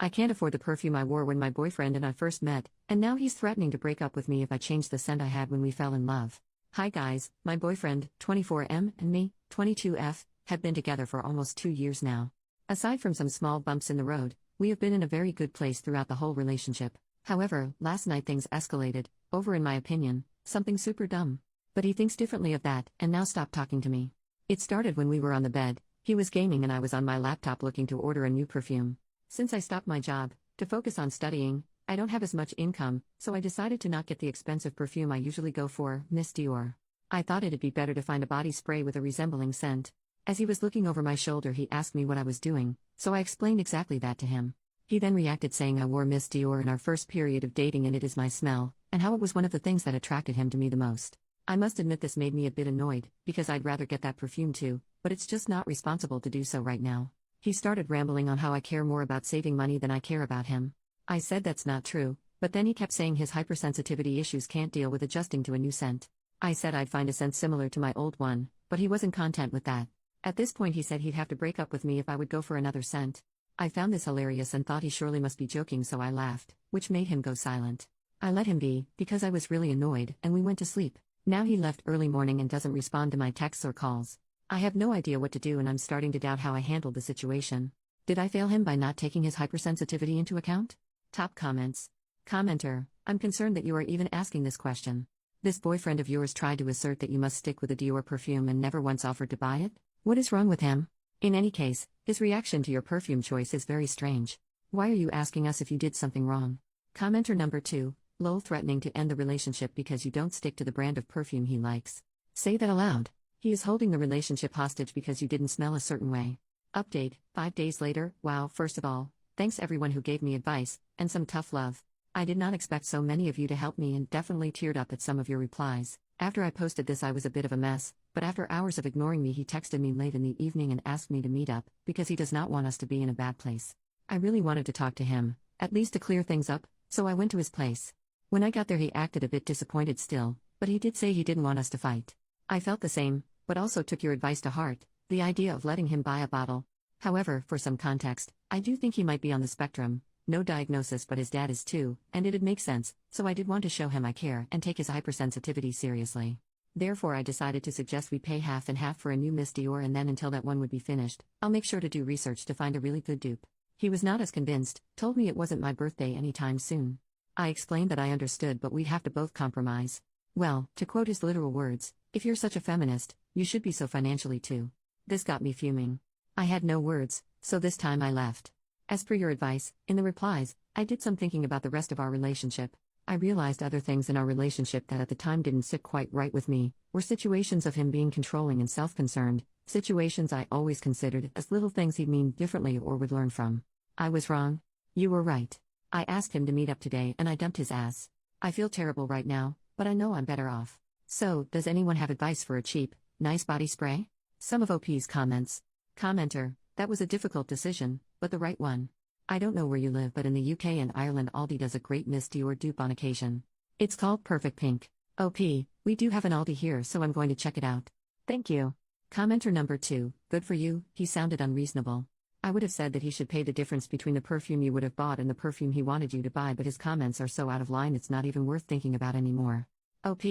I can't afford the perfume I wore when my boyfriend and I first met, and now he's threatening to break up with me if I change the scent I had when we fell in love. Hi guys, my boyfriend, 24M, and me, 22F, have been together for almost 2 years now. Aside from some small bumps in the road, we have been in a very good place throughout the whole relationship. However, last night things escalated, over in my opinion, something super dumb. But he thinks differently of that, and now stopped talking to me. It started when we were on the bed, he was gaming and I was on my laptop looking to order a new perfume. Since I stopped my job, to focus on studying, I don't have as much income, so I decided to not get the expensive perfume I usually go for, Miss Dior. I thought it'd be better to find a body spray with a resembling scent. As he was looking over my shoulder he asked me what I was doing, so I explained exactly that to him. He then reacted saying I wore Miss Dior in our first period of dating and it is my smell, and how it was one of the things that attracted him to me the most. I must admit this made me a bit annoyed, because I'd rather get that perfume too, but it's just not responsible to do so right now. He started rambling on how I care more about saving money than I care about him. I said that's not true, but then he kept saying his hypersensitivity issues can't deal with adjusting to a new scent. I said I'd find a scent similar to my old one, but he wasn't content with that. At this point he said he'd have to break up with me if I would go for another scent. I found this hilarious and thought he surely must be joking, so I laughed, which made him go silent. I let him be, because I was really annoyed, and we went to sleep. Now he left early morning and doesn't respond to my texts or calls. I have no idea what to do and I'm starting to doubt how I handled the situation. Did I fail him by not taking his hypersensitivity into account? Top comments. Commenter, I'm concerned that you are even asking this question. This boyfriend of yours tried to assert that you must stick with a Dior perfume and never once offered to buy it? What is wrong with him? In any case, his reaction to your perfume choice is very strange. Why are you asking us if you did something wrong? Commenter number 2, lol, threatening to end the relationship because you don't stick to the brand of perfume he likes. Say that aloud. He is holding the relationship hostage because you didn't smell a certain way. Update, 5 days later. Wow, first of all, thanks everyone who gave me advice, and some tough love. I did not expect so many of you to help me and definitely teared up at some of your replies. After I posted this I was a bit of a mess, but after hours of ignoring me he texted me late in the evening and asked me to meet up, because he does not want us to be in a bad place. I really wanted to talk to him, at least to clear things up, so I went to his place. When I got there he acted a bit disappointed still, but he did say he didn't want us to fight. I felt the same, but also took your advice to heart, the idea of letting him buy a bottle. However, for some context, I do think he might be on the spectrum, no diagnosis but his dad is too, and it'd make sense, so I did want to show him I care and take his hypersensitivity seriously. Therefore I decided to suggest we pay half and half for a new Miss Dior and then until that one would be finished, I'll make sure to do research to find a really good dupe. He was not as convinced, told me it wasn't my birthday anytime soon. I explained that I understood but we'd have to both compromise. Well, to quote his literal words, if you're such a feminist, you should be so financially too. This got me fuming. I had no words, so this time I left. As per your advice, in the replies, I did some thinking about the rest of our relationship. I realized other things in our relationship that at the time didn't sit quite right with me, were situations of him being controlling and self-concerned, situations I always considered as little things he'd mean differently or would learn from. I was wrong. You were right. I asked him to meet up today and I dumped his ass. I feel terrible right now, but I know I'm better off. So, does anyone have advice for a cheap, nice body spray? Some of OP's comments. Commenter, that was a difficult decision, but the right one. I don't know where you live but in the UK and Ireland Aldi does a great Miss Dior dupe on occasion. It's called Perfect Pink. OP, we do have an Aldi here so I'm going to check it out. Thank you. Commenter number 2, good for you, he sounded unreasonable. I would have said that he should pay the difference between the perfume you would have bought and the perfume he wanted you to buy, but his comments are so out of line it's not even worth thinking about anymore. OP,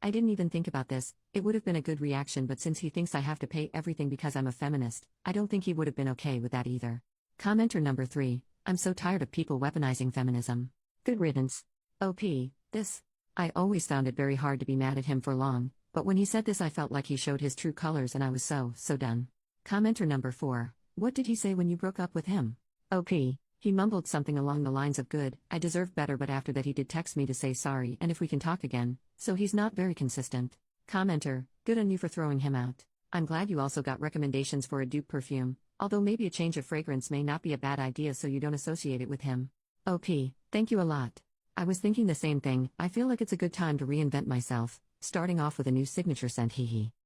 I didn't even think about this, it would have been a good reaction but since he thinks I have to pay everything because I'm a feminist, I don't think he would have been okay with that either. Commenter number 3, I'm so tired of people weaponizing feminism. Good riddance. OP, this. I always found it very hard to be mad at him for long, but when he said this I felt like he showed his true colors and I was so done. Commenter number 4, what did he say when you broke up with him? OP, he mumbled something along the lines of good, I deserve better, but after that he did text me to say sorry and if we can talk again, so he's not very consistent. Commenter, good on you for throwing him out. I'm glad you also got recommendations for a dupe perfume, although maybe a change of fragrance may not be a bad idea so you don't associate it with him. OP, thank you a lot. I was thinking the same thing, I feel like it's a good time to reinvent myself, starting off with a new signature scent, hee hee.